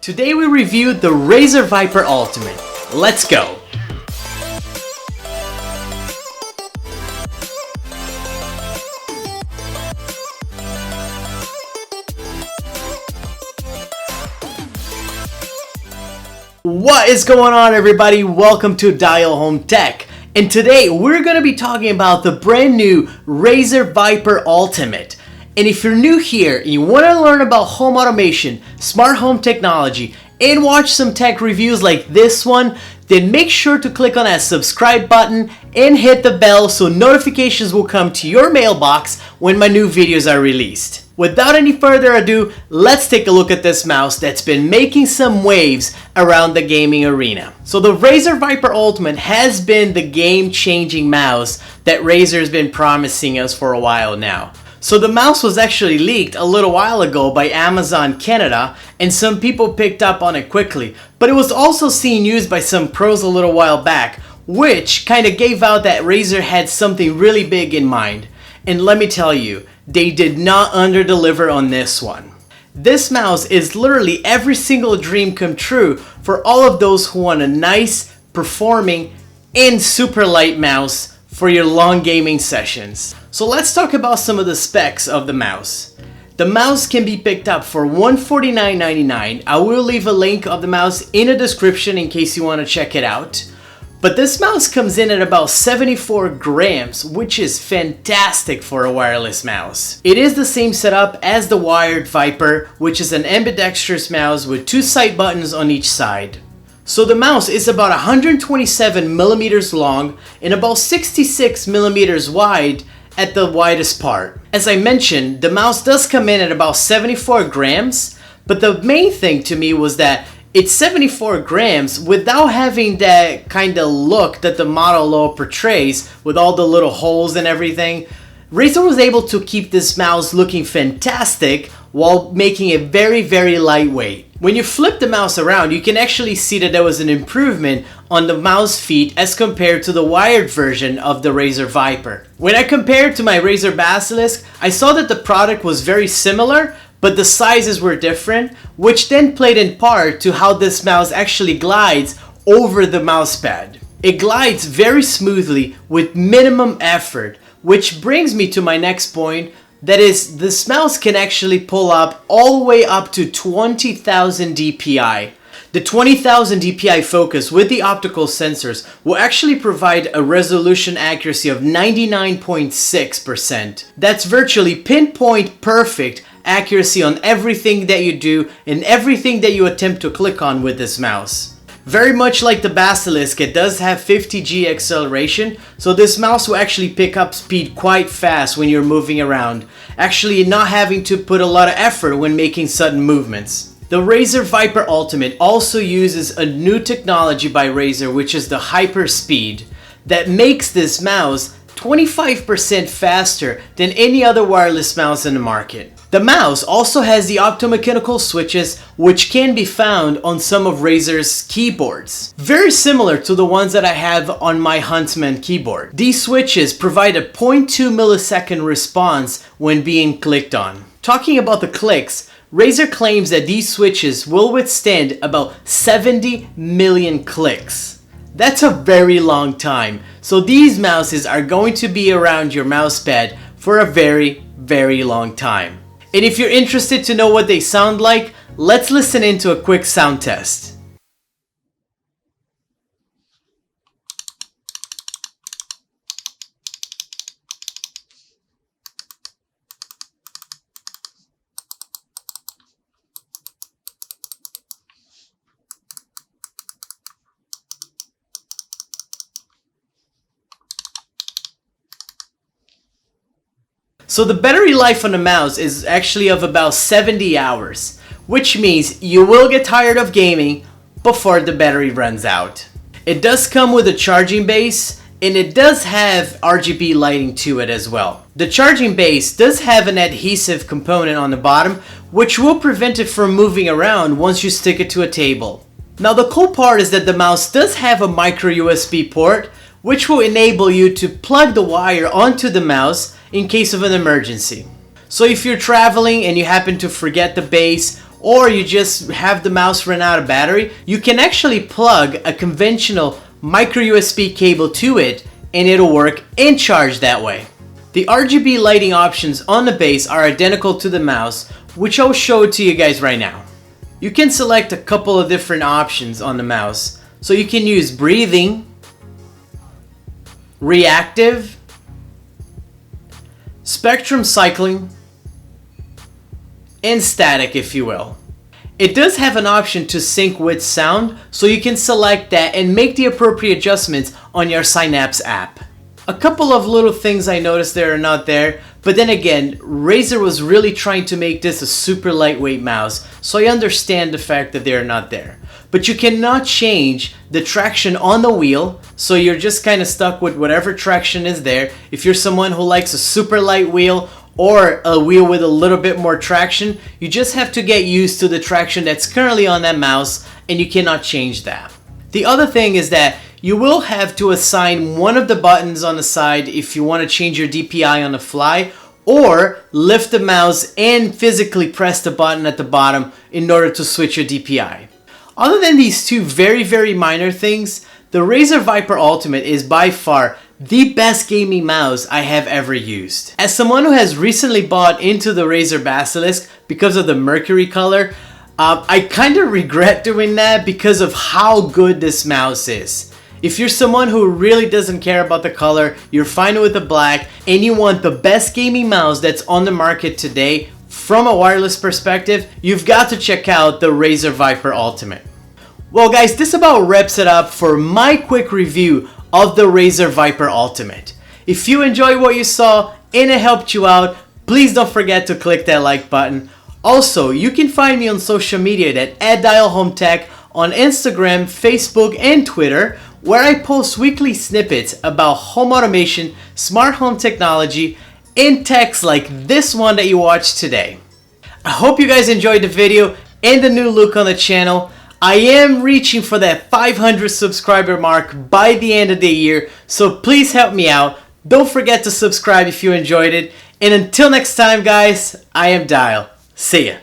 Today we reviewed the Razer Viper Ultimate. Let's go! What is going on, everybody? Welcome to Dial Home Tech. And today we're going to be talking about the brand new Razer Viper Ultimate. And if you're new here and you want to learn about home automation, smart home technology, and watch some tech reviews like this one, then make sure to click on that subscribe button and hit the bell so notifications will come to your mailbox when my new videos are released. Without any further ado, let's take a look at this mouse that's been making some waves around the gaming arena. So the Razer Viper Ultimate has been the game-changing mouse that Razer has been promising us for a while now. So the mouse was actually leaked a little while ago by Amazon Canada, and some people picked up on it quickly. But it was also seen used by some pros a little while back, which kind of gave out that Razer had something really big in mind. And let me tell you, they did not underdeliver on this one. This mouse is literally every single dream come true for all of those who want a nice, performing, and super light mouse for your long gaming sessions. So let's talk about some of the specs of the mouse. The mouse can be picked up for $149.99. I will leave a link of the mouse in the description in case you want to check it out. But this mouse comes in at about 74 grams, which is fantastic for a wireless mouse. It is the same setup as the wired Viper, which is an ambidextrous mouse with two side buttons on each side. So the mouse is about 127 millimeters long and about 66 millimeters wide at the widest part. As I mentioned, the mouse does come in at about 74 grams, but the main thing to me was that it's 74 grams without having that kind of look that the Model O portrays with all the little holes and everything. Razer was able to keep this mouse looking fantastic while making it very, very lightweight. When you flip the mouse around, you can actually see that there was an improvement on the mouse feet as compared to the wired version of the Razer Viper. When I compared to my Razer Basilisk, I saw that the product was very similar, but the sizes were different, which then played in part to how this mouse actually glides over the mousepad. It glides very smoothly with minimum effort, which brings me to my next point. That is, this mouse can actually pull up all the way up to 20,000 dpi. The 20,000 dpi focus with the optical sensors will actually provide a resolution accuracy of 99.6%. That's virtually pinpoint perfect accuracy on everything that you do and everything that you attempt to click on with this mouse. Very much like the Basilisk, it does have 50G acceleration, so this mouse will actually pick up speed quite fast when you're moving around, actually not having to put a lot of effort when making sudden movements. The Razer Viper Ultimate also uses a new technology by Razer, which is the Hyper Speed, that makes this mouse 25% faster than any other wireless mouse in the market. The mouse also has the optomechanical switches, which can be found on some of Razer's keyboards. Very similar to the ones that I have on my Huntsman keyboard. These switches provide a 0.2 millisecond response when being clicked on. Talking about the clicks, Razer claims that these switches will withstand about 70 million clicks. That's a very long time, so these mouses are going to be around your mousepad for a very, very long time. And if you're interested to know what they sound like, let's listen into a quick sound test. So the battery life on the mouse is actually of about 70 hours, which means you will get tired of gaming before the battery runs out. It does come with a charging base, and it does have RGB lighting to it as well. The charging base does have an adhesive component on the bottom, which will prevent it from moving around once you stick it to a table. Now the cool part is that the mouse does have a micro USB port, which will enable you to plug the wire onto the mouse in case of an emergency. So if you're traveling and you happen to forget the base, or you just have the mouse run out of battery, you can actually plug a conventional micro USB cable to it and it'll work and charge that way. The RGB lighting options on the base are identical to the mouse, which I'll show to you guys right now. You can select a couple of different options on the mouse. So you can use breathing, reactive, spectrum cycling, and static, if you will. It does have an option to sync with sound, so you can select that and make the appropriate adjustments on your Synapse app. A couple of little things I noticed there are not there, but then again, Razer was really trying to make this a super lightweight mouse, so I understand the fact that they are not there. But you cannot change the traction on the wheel, so you're just kind of stuck with whatever traction is there. If you're someone who likes a super light wheel or a wheel with a little bit more traction, you just have to get used to the traction that's currently on that mouse, and you cannot change that. The other thing is that you will have to assign one of the buttons on the side if you want to change your DPI on the fly, or lift the mouse and physically press the button at the bottom in order to switch your DPI. Other than these two very minor things, the Razer Viper Ultimate is by far the best gaming mouse I have ever used. As someone who has recently bought into the Razer Basilisk because of the mercury color, I kind of regret doing that because of how good this mouse is. If you're someone who really doesn't care about the color, you're fine with the black, and you want the best gaming mouse that's on the market today from a wireless perspective, you've got to check out the Razer Viper Ultimate. Well guys, this about wraps it up for my quick review of the Razer Viper Ultimate. If you enjoyed what you saw and it helped you out, please don't forget to click that like button. Also, you can find me on social media at @DialHomeTech on Instagram, Facebook, and Twitter, where I post weekly snippets about home automation, smart home technology, and techs like this one that you watched today. I hope you guys enjoyed the video and the new look on the channel. I am reaching for that 500 subscriber mark by the end of the year, so please help me out. Don't forget to subscribe if you enjoyed it. And until next time guys, I am Dial. See ya.